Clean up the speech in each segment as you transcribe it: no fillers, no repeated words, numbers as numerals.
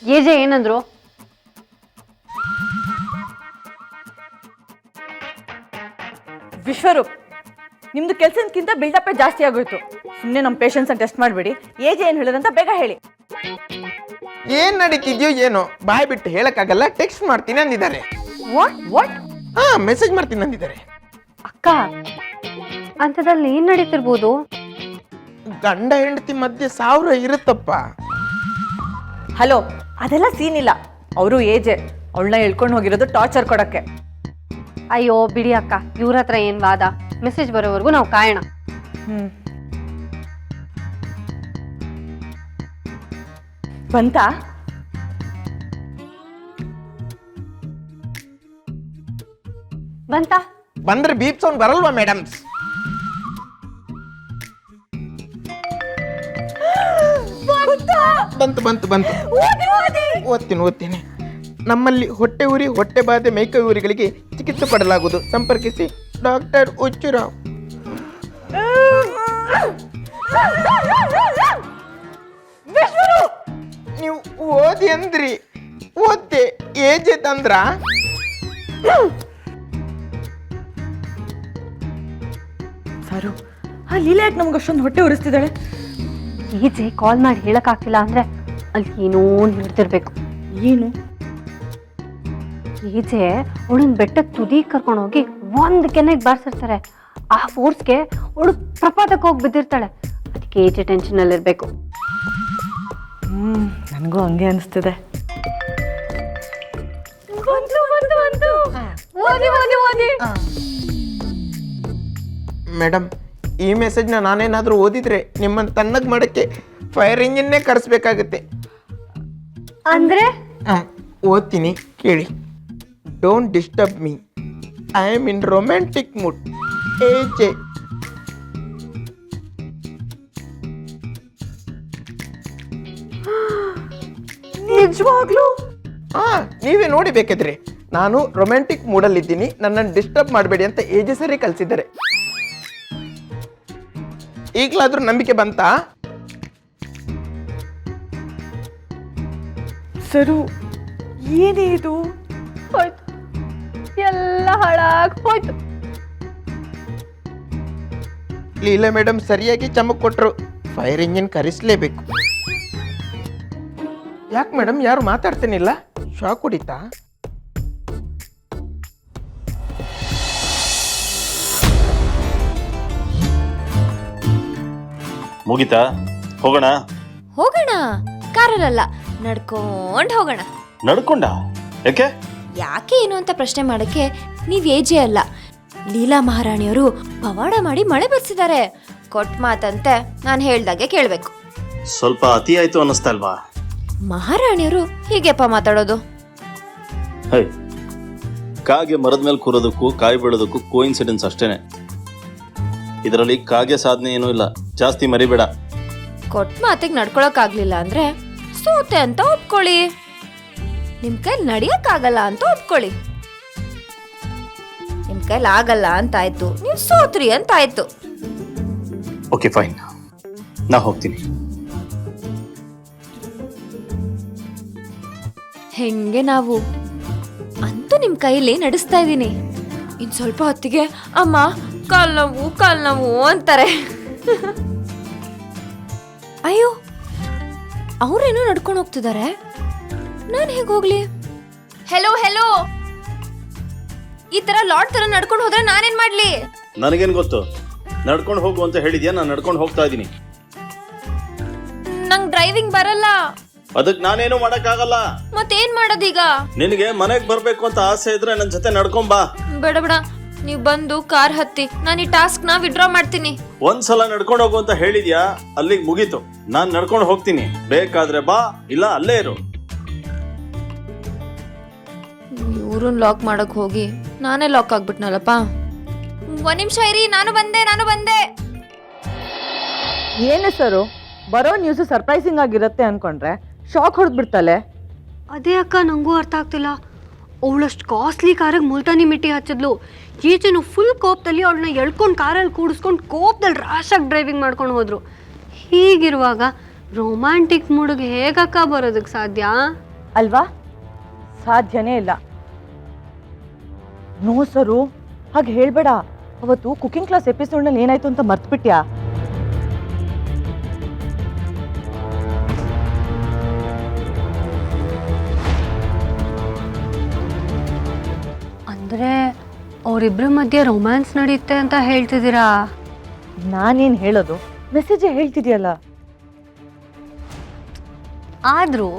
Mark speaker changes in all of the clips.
Speaker 1: ಏಜೆ ಏನಂದ್ರು?
Speaker 2: ವಿಶ್ವರೂಪ್, ನಿಮ್ದು ಕೆಲಸಕ್ಕಿಂತ ಬಿಲ್ಡಪ್ಪೇ ಜಾಸ್ತಿ ಆಗೋಯ್ತು. ಸುಮ್ಮನೆ ನಮ್ಮ ಪೇಷನ್ಸ್ ಟೆಸ್ಟ್ ಮಾಡಬೇಡಿ. ಏಜ್ ಏನು ಹೇಳಿದ್ರಂತ ಬೇಗ ಹೇಳಿ.
Speaker 3: ಏನ್ ನಡೀತಿದ್ಯೋ ಏನೋ, ಬಾಯ್ ಬಿಟ್ಟು ಹೇಳಕ್ಕಾಗಲ್ಲ, ಟೆಕ್ಸ್ಟ್ ಮಾಡ್ತೀನಿ ಅಂದಿದ್ದಾರೆ.
Speaker 2: ವಾಟ್?
Speaker 3: ಹಾ, ಮೆಸೇಜ್ ಮಾಡ್ತೀನಿ ಅಂದಿದ್ದಾರೆ.
Speaker 1: ಅಕ್ಕ, ಅಂಥದ್ರಲ್ಲಿ ಏನ್ ನಡೀತಿರ್ಬೋದು?
Speaker 3: ಗಂಡ ಹೆಂಡತಿ ಮಧ್ಯೆ 1000 ಇರುತ್ತಪ್ಪ.
Speaker 2: ಹಲೋ, ಅದೆಲ್ಲ ಸೀನ್ ಇಲ್ಲ. ಅವರು ಏಜೆ, ಅವಳನ್ನ ಹೇಳ್ಕೊಂಡು ಹೋಗಿರೋದು ಟಾರ್ಚರ್ ಕೊಡಕ್ಕೆ.
Speaker 1: ಅಯ್ಯೋ ಬಿಡಿ ಅಕ್ಕ, ಇವ್ರ ಹತ್ರ ಏನ್ ವಾದ? ಮೆಸೇಜ್ ಬರೋವರೆಗೂ ನಾವು ಕಾಯೋಣ.
Speaker 2: ಬಂತಾ?
Speaker 1: ಬಂತಾ?
Speaker 3: ಬಂದ್ರೆ ಬೀಪ್ ಸೌಂಡ್ ಬರಲ್ವಾ ಮೇಡಮ್ಸ್? ಬಂತು ಬಂತು ಬಂತು. ಓದ್ತೀನಿ. ನಮ್ಮಲ್ಲಿ ಹೊಟ್ಟೆ ಉರಿ, ಹೊಟ್ಟೆ ಬಾಧೆ, ಮೈಕೈ ಉರಿಗಳಿಗೆ ಚಿಕಿತ್ಸೆ ಪಡಲಾಗುವುದು. ಸಂಪರ್ಕಿಸಿ ಡಾಕ್ಟರ್ ಹುಚ್ಚುರಾವ್. ನೀವು ಓದಿ ಅಂದ್ರಿ, ಓದ್ತೆ. ಏಜ್ ತಂದ್ರ
Speaker 2: ಸಾರು, ಆ ಲೀಲೆ ಯಾಕೆ ನಮ್ಗೆ ಅಷ್ಟೊಂದು ಹೊಟ್ಟೆ ಉರಿಸ್ತಿದ್ದಾಳೆ?
Speaker 1: ಈಜೆ ಕಾಲ್ ಮಾಡಿ ಹೇಳಕ್ ಆಗ್ತಿಲ್ಲ ಅಂದ್ರೆ ಅಲ್ಲಿ ಏನೋ ನಡೆದಿರ್ಬೇಕು.
Speaker 2: ಏನು?
Speaker 1: ಈಜೆ ಅವಳನ್ನ ಬೆಟ್ಟಕ್ಕೆ ತುದಿ ಕರ್ಕೊಂಡು ಹೋಗಿ ಒಂದ್ ಕೆನೆಗೆ ಬಾರಿಸಿರ್ತಾರೆ. ಆ ಫೋರ್ಸ್ಗೆ ಅವಳು ಪ್ರಪಾತಕ್ಕೆ ಹೋಗಿ ಬಿದ್ದಿರ್ತಾಳೆ. ಅದಕ್ಕೆ ಈಜೆ ಟೆನ್ಷನ್ ಅಲ್ಲಿ ಇರ್ಬೇಕು.
Speaker 2: ನನಗೂ ಹಂಗೆ ಅನಿಸ್ತಿದೆ.
Speaker 3: ಮೇಡಮ್, ಈ ಮೆಸೇಜ್ನ ನಾನೇನಾದರೂ ಓದಿದ್ರೆ ನಿಮ್ಮನ್ನು ತಣ್ಣಗೆ ಮಾಡೋಕ್ಕೆ ಫೈರ್ ಇಂಜಿನ್ನೇ ಕರೆಸ್ಬೇಕಾಗುತ್ತೆ.
Speaker 1: ಅಂದ್ರೆ
Speaker 3: ಓದ್ತೀನಿ ಕೇಳಿ. Don't disturb me, I am in romantic mood. ಏಜೆ.
Speaker 2: ನಿಜವಾಗ್ಲೂ?
Speaker 3: ನೀವೇ ನೋಡಿ ಬೇಕಿದ್ರೆ. ನಾನು ರೊಮ್ಯಾಂಟಿಕ್ ಮೂಡಲ್ಲಿದ್ದೀನಿ, ನನ್ನನ್ನು ಡಿಸ್ಟರ್ಬ್ ಮಾಡಬೇಡಿ ಅಂತ ಏಜೆ ಸರಿ ಕಲಿಸಿದ್ದಾರೆ. ಈಗಲಾದ್ರೂ ನಂಬಿಕೆ ಬಂತಾ?
Speaker 2: ಸರು, ಏನೇ ಇದು?
Speaker 1: ಹೋಯ್ತು, ಎಲ್ಲ ಹಾಳಾಗಿ ಹೋಯ್ತು.
Speaker 3: ಲೀಲಾ ಮೇಡಮ್ ಸರಿಯಾಗಿ ಚಮಕ್ ಕೊಟ್ರು. ಫೈರ್ ಇಂಜಿನ್ ಕರೆಸಲೇಬೇಕು. ಯಾಕೆ ಮೇಡಮ್ ಯಾರು ಮಾತಾಡ್ತೇನಿಲ್ಲ? ಶಾಕ್ ಹೊಡಿತಾ?
Speaker 4: ಮುಗಿತಾ? ಹೋಗೋಣ?
Speaker 5: ಹೋಗೋಣ, ಕಾರಲ್ಲ, ನಡ್ಕೊಂಡ್ ಹೋಗೋಣ.
Speaker 4: ನಡ್ಕೊಂಡ? ಯಾಕೆ?
Speaker 5: ಯಾಕೆ ಏನು ಅಂತ ಪ್ರಶ್ನೆ ಮಾಡಕ್ಕೆ ನೀವ್ ಏಜೆ ಅಲ್ಲ, ಲೀಲಾ ಮಹಾರಾಣಿಯವರು ಪವಾಡ ಮಾಡಿ ಮಳೆ ಬರ್ಸಿದ್ದಾರೆ. ಕೊಟ್ಟ ಮಾತಂತೆ ನಾನು ಹೇಳ್ದಾಗೆ ಕೇಳ್ಬೇಕು.
Speaker 4: ಸ್ವಲ್ಪ ಅತಿ ಆಯ್ತು ಅನ್ನಿಸ್ತಾ ಅಲ್ವಾ?
Speaker 5: ಮಹಾರಾಣಿಯವರು ಹೀಗೆಪ್ಪ ಮಾತಾಡೋದು?
Speaker 4: ಹೈ, ಕಾಗೆ ಮರದ ಮೇಲೆ ಕೂರೋದಕ್ಕೂ ಕಾಯಿ ಬೀಳೋದಕ್ಕೂ ಕೋಇನ್ಸಿಡೆನ್ಸ್ ಅಷ್ಟೇನೆ. ಇದರಲ್ಲಿ ಕಾಗೆ ಸಾಧನೆ ಏನೂ ಇಲ್ಲ, ಜಾಸ್ತಿ ಮರಿಬೇಡ.
Speaker 5: ಕೊಟ್ಟ ಮಾತಿಗೆ ನಡ್ಕೊಳಕ್ ಆಗ್ಲಿಲ್ಲ ಅಂದ್ರೆ ಸೋತೆ ಅಂತ ಒಪ್ಕೊಳ್ಳಿ. ನಿಮ್ ಕೈಲಿ ನಡಿಯಕ್ ಆಗಲ್ಲ ಅಂತ ಒಪ್ಕೊಳ್ಳಿ. ನಿಮ್ ಕೈಲಿ ಆಗಲ್ಲ ಅಂತ ಆಯ್ತು, ನೀವು ಸೋತ್ರಿ ಅಂತ ಆಯ್ತು.
Speaker 4: ಓಕೆ ಫೈನ್, ನಾ ಹೋಗ್ತೀನಿ.
Speaker 5: ಹೆಂಗೆ ನಾವು ಅಂತೂ ನಿಮ್ ಕೈಲಿ ನಡೆಸ್ತಾ ಇದೀನಿ. ಇನ್ ಸ್ವಲ್ಪ ಹೊತ್ತಿಗೆ ಅಮ್ಮ ಕಾಲ್ ನೋವು ಅಂತಾರೆ. ಅಯ್ಯೋ, ಅವ್ರೇನೋ ನಡ್ಕೊಂಡು ಹೋಗ್ತಿದ್ದಾರೆ, ನಾನು ಹೇಗೆ ಹೋಗ್ಲಿ? ಹೆಲೋ, ಈ ತರ ಲಾಡ್ ತರ ನಡ್ಕೊಂಡು ಹೋದ್ರೆ ನಾನೇನ್ ಮಾಡ್ಲಿ?
Speaker 4: ನನಗೇನ್ ಗೊತ್ತು? ನಡ್ಕೊಂಡು ಹೋಗು ಅಂತ ಹೇಳಿದ್ಯಾ, ನಾನು ನಡ್ಕೊಂಡು ಹೋಗ್ತಾ ಇದ್ದೀನಿ.
Speaker 5: ನಂಗ್ ಡ್ರೈವಿಂಗ್ ಬರಲ್ಲ.
Speaker 4: ಅದಕ್ಕೆ ನಾನೇನು ಮಾಡಕ್ಕಾಗಲ್ಲ.
Speaker 5: ಮತ್ತೇನ್ ಮಾಡೋದೀಗ?
Speaker 4: ನಿನಗೆ ಮನೆಗೆ ಬರ್ಬೇಕು ಅಂತ ಆಸೆ ಇದ್ರೆ ನನ್ನ ಜೊತೆ ನಡ್ಕೊಂಬಾ.
Speaker 5: ಬೇಡ, ನೀವ್ ಬಂದು ಕಾರ್ ಹತ್ತಿ, ನಾನು ಈ ಟಾಸ್ಕ್ ನ ವಿಡ್ರಾ ಮಾಡ್ತೀನಿ.
Speaker 4: ಒಂದ್ಸಲ ನಡ್ಕೊಂಡು ಹೋಗು ಅಂತ ಹೇಳಿದ್ಯಾ, ಅಲ್ಲಿಗೆ ಮುಗೀತು. ನಾನ್ ನಡ್ಕೊಂಡು ಹೋಗ್ತೀನಿ, ಬೇಕಾದ್ರೆ ಬಾ, ಇಲ್ಲ ಅಲ್ಲೇ ಇರು.
Speaker 5: ಇವ್ರನ್ನ ಲಾಕ್ ಮಾಡಕ್ ಹೋಗಿ ನಾನೇ ಲಾಕ್ ಆಗ್ಬಿಟ್ನಲ್ಲಪ್ಪ. ಒಂದ್ ನಿಮಿಷ ಇರಿ, ನಾನು ಬಂದೆ.
Speaker 2: ಏನು ಸರು, ಬರೋ ನ್ಯೂಸ್ ಸರ್ಪ್ರೈಸಿಂಗ್ ಆಗಿರುತ್ತೆ ಅನ್ಕೊಂಡ್ರೆ ಶಾಕ್ ಹೊಡೆದ್ಬಿಡ್ತಾಳೆ.
Speaker 1: ಅದೇ ಅಕ್ಕ, ನಂಗೂ ಅರ್ಥ ಆಗ್ತಿಲ್ಲ. ಅವಳಷ್ಟು ಕಾಸ್ಟ್ಲಿ ಕಾರಿಗೆ ಮುಲ್ತಾನಿ ಮಿಟ್ಟಿ ಹಚ್ಚಿದ್ಲು. ಈಚೆನು ಫುಲ್ ಕೋಪದಲ್ಲಿ ಅವಳನ್ನ ಎಳ್ಕೊಂಡು ಕಾರಲ್ಲಿ ಕೂಡಿಸ್ಕೊಂಡು ಕೋಪದಲ್ಲಿ ರಾಶಾಗಿ ಡ್ರೈವಿಂಗ್ ಮಾಡ್ಕೊಂಡು ಹೋದ್ರು. ಹೀಗಿರುವಾಗ ರೊಮ್ಯಾಂಟಿಕ್ ಮೂಡಿಗೆ ಹೇಗಕ್ಕ ಬರೋದಕ್ಕೆ ಸಾಧ್ಯ?
Speaker 2: ಅಲ್ವಾ? ಸಾಧ್ಯನೇ ಇಲ್ಲ. ನೋ ಸರು, ಹಾಗೆ ಹೇಳ್ಬೇಡ. ಅವತ್ತು ಕುಕಿಂಗ್ ಕ್ಲಾಸ್ ಎಪಿಸೋಡ್ನಲ್ಲಿ ಏನಾಯ್ತು ಅಂತ ಮರ್ತ್ಬಿಟ್ಯಾ?
Speaker 1: ಅಂದರೆ ಅವರಿಬ್ಬರ ಮಧ್ಯೆ ರೊಮ್ಯಾನ್ಸ್ ನಡೆಯುತ್ತೆ ಅಂತ ಹೇಳ್ತಿದ್ದೀರಾ?
Speaker 2: ನಾನೇನು ಹೇಳೋದು, ಮೆಸೇಜೇ ಹೇಳ್ತಿದ್ಯಲ್ಲ.
Speaker 1: ಆದರೂ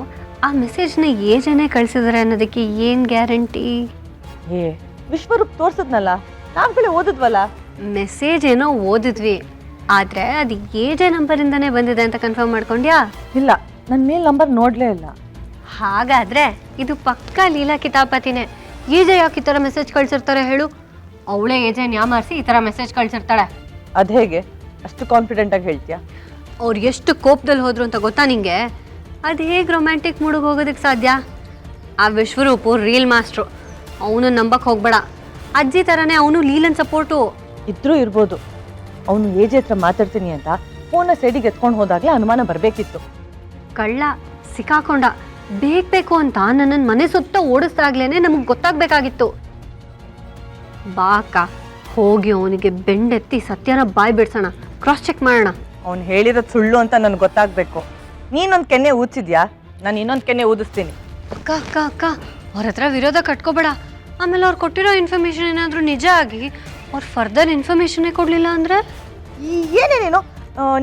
Speaker 1: ಆ ಮೆಸೇಜ್ನ ಏಜನೇ ಕಳಿಸಿದ್ದಾರೆ ಅನ್ನೋದಕ್ಕೆ ಏನು ಗ್ಯಾರಂಟಿ?
Speaker 2: ಏ, ವಿಶ್ವರೂಪ್ ತೋರ್ಸದ್ನಲ್ಲ, ನಾವುಗಳೇ ಓದಿದ್ವಲ್ಲ.
Speaker 1: ಮೆಸೇಜ್ ಏನೋ ಓದಿದ್ವಿ, ಆದರೆ ಅದು ಏಜೆ ನಂಬರಿಂದನೇ ಬಂದಿದೆ ಅಂತ ಕನ್ಫರ್ಮ್ ಮಾಡ್ಕೊಂಡ್ಯಾ?
Speaker 2: ಇಲ್ಲ, ನನ್ನ ಮೇಲ್ ನಂಬರ್ ನೋಡಲೇ ಇಲ್ಲ.
Speaker 1: ಹಾಗಾದರೆ ಇದು ಪಕ್ಕಾ ಲೀಲಾ ಕಿತಾಪತಿನೇ. ಏಜೆ ಯಾಕೆ ಈ ಥರ ಮೆಸೇಜ್ ಕಳ್ಸಿರ್ತಾರೆ ಹೇಳು? ಅವಳೇ ಏಜೆನ್ ಯಾಮಾರಿಸಿ ಈ ಥರ ಮೆಸೇಜ್ ಕಳ್ಸಿರ್ತಾಳೆ.
Speaker 2: ಅದು ಹೇಗೆ ಅಷ್ಟು ಕಾನ್ಫಿಡೆಂಟಾಗಿ ಹೇಳ್ತೀಯಾ?
Speaker 1: ಅವ್ರು ಎಷ್ಟು ಕೋಪದಲ್ಲಿ ಹೋದ್ರು ಅಂತ ಗೊತ್ತಾ ನಿಂಗೆ? ಅದು ಹೇಗೆ ರೊಮ್ಯಾಂಟಿಕ್ ಮೂಡಿಗೆ ಹೋಗೋದಕ್ಕೆ ಸಾಧ್ಯ? ಆ ವಿಶ್ವರೂಪು ರೀಲ್ ಮಾಸ್ಟ್ರು, ಅವನು ನಂಬಕ್ಕೆ ಹೋಗ್ಬೇಡ. ಅಜ್ಜಿ ಥರನೇ ಅವನು ಲೀಲನ್ ಸಪೋರ್ಟು.
Speaker 2: ಇದ್ರೂ ಇರ್ಬೋದು. ಅವನು ಏಜೆ ಹತ್ರ ಮಾತಾಡ್ತೀನಿ ಅಂತ ಫೋನ್ನ ಸೈಡಿಗೆ ಎತ್ಕೊಂಡು ಹೋದಾಗಲೇ ಅನುಮಾನ ಬರಬೇಕಿತ್ತು.
Speaker 1: ಕಳ್ಳ ಸಿಕ್ಕಾಕೊಂಡ. ಬೇಕು ಅಂತ ನನ್ನನ್ನು ಮನೆ ಸುತ್ತ ಓಡಿಸ್ದಾಗ್ಲೇನೆ ನಮಗೆ ಗೊತ್ತಾಗಬೇಕಾಗಿತ್ತು. ಬಾ ಅಕ್ಕ, ಹೋಗಿ ಅವನಿಗೆ ಬೆಂಡೆತ್ತಿ ಸತ್ಯನ ಬಾಯ್ ಬಿಡ್ಸೋಣ, ಕ್ರಾಸ್ ಚೆಕ್ ಮಾಡೋಣ.
Speaker 2: ಅವ್ನು ಹೇಳಿರೋದು ಸುಳ್ಳು ಅಂತ ನನಗೆ ಗೊತ್ತಾಗಬೇಕು. ನೀನೊಂದು ಕೆನ್ನೆ ಊದಿಸಿದ್ಯಾ, ನಾನು ಇನ್ನೊಂದು ಕೆನ್ನೆ ಊದಿಸ್ತೀನಿ.
Speaker 1: ಅಕ್ಕ ಅಕ್ಕ ಅಕ್ಕ, ಅವ್ರ ಹತ್ರ ವಿರೋಧ ಕಟ್ಕೋಬೇಡ. ಆಮೇಲೆ ಅವ್ರು ಕೊಟ್ಟಿರೋ ಇನ್ಫಾರ್ಮೇಷನ್ ಏನಾದರೂ ನಿಜ ಆಗಿ ಅವ್ರು ಫರ್ದರ್ ಇನ್ಫಾರ್ಮೇಷನ್ನೇ ಕೊಡಲಿಲ್ಲ ಅಂದರೆ?
Speaker 2: ಏನೇ ನೀನು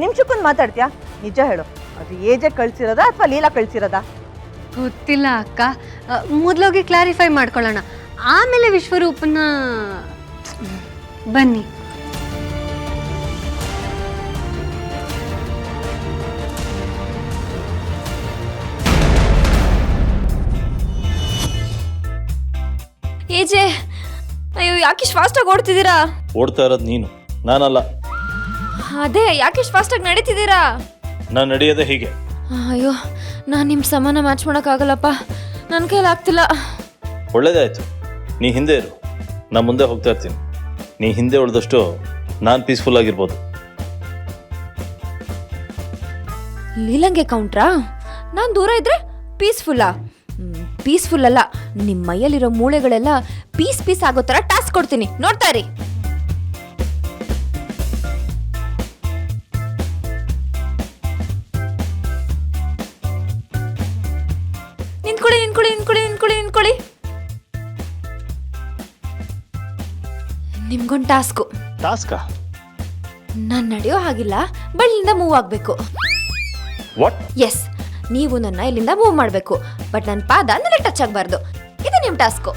Speaker 2: ನಿಮಿಷಕ್ಕೊಂದು ಮಾತಾಡ್ತೀಯಾ? ನಿಜ ಹೇಳು, ಅದು ಏಜೆ ಕಳ್ಸಿರೋದಾ ಅಥವಾ ಲೀಲಾ ಕಳ್ಸಿರೋದಾ?
Speaker 1: ಗೊತ್ತಿಲ್ಲ ಅಕ್ಕ, ಮೊದಲೋಗಿ ಕ್ಲಾರಿಫೈ ಮಾಡ್ಕೊಳ್ಳೋಣ, ಆಮೇಲೆ ವಿಶ್ವರೂಪನ. ಬನ್ನಿ.
Speaker 5: ಏಜೆ, ಅಯ್ಯೋ ಯಾಕಿಷ್ಟು ಫಾಸ್ಟಾಗಿ ಓಡ್ತಿದ್ದೀರಾ?
Speaker 4: ಓಡ್ತಾ ಇರೋದು ನೀನು, ನಾನಲ್ಲ.
Speaker 5: ಅದೇ ಯಾಕಿಷ್ಟು ಫಾಸ್ಟಾಗಿ ನಡೀತಿದ್ದೀರಾ?
Speaker 4: ನಾನು ನಡೆಯೋದೇ ಹೀಗೆ.
Speaker 5: ಅಯ್ಯೋ, ನಾನು ನಿಮ್ಮ ಸಮಾನ ಮ್ಯಾಚ್ ಮಾಡೋಕ್ಕಾಗಲ್ಲಪ್ಪ, ನನ್ನ ಕೈಲಿ ಆಗ್ತಿಲ್ಲ.
Speaker 4: ಒಳ್ಳೇದಾಯ್ತು, ನೀ ಹಿಂದೆ ಇರು, ನಾನು ಮುಂದೆ ಹೋಗ್ತಾ ಇರ್ತೀನಿ. ನೀ ಹಿಂದೆ ಉಳಿದಷ್ಟು ನಾನು ಪೀಸ್ಫುಲ್ ಆಗಿರ್ಬೋದು.
Speaker 5: ಲೀಲಂಗೆ ಕೌಂಟ್ರಾ? ನಾನು ದೂರ ಇದ್ರೆ ಪೀಸ್ಫುಲ್ಲಾ? ಪೀಸ್ಫುಲ್ ಅಲ್ಲ, ನಿಮ್ಮ ಮೈಯಲ್ಲಿರೋ ಮೂಳೆಗಳೆಲ್ಲ ಪೀಸ್ ಪೀಸ್ ಆಗೋ ಥರ ಟಾಸ್ಕ್ ಕೊಡ್ತೀನಿ, ನೋಡ್ತಾ ಇರಿ. ನಿಂತ್ಕೊಳ್ಳಿ ನಿಂತ್ಕೊಳ್ಳಿ ನಿಂತ್ಕೊಳ್ಳಿ ನಿಂತ್ಕೊಳ್ಳಿ ನಿಂತ್ಕೊಳ್ಳಿ. ನಿಮ್ಗೊಂದು ಟಾಸ್ಕು.
Speaker 4: ಟಾಸ್ಕಾ?
Speaker 5: ನಾನು ನಡೆಯೋ ಹಾಗಿಲ್ಲ, ಬಳ್ಳಿಯಿಂದ ಮೂವ್ ಆಗಬೇಕು.
Speaker 4: ವಾಟ್?
Speaker 5: ಎಸ್, ನೀವು ನನ್ನ ಇಲ್ಲಿಂದ ಮೂವ್ ಮಾಡಬೇಕು, ಬಟ್ ನನ್ನ ಪಾದ ನೆಲ ಟಚ್ ಆಗಬಾರ್ದು. ಇದು ನಿಮ್ಮ ಟಾಸ್ಕು.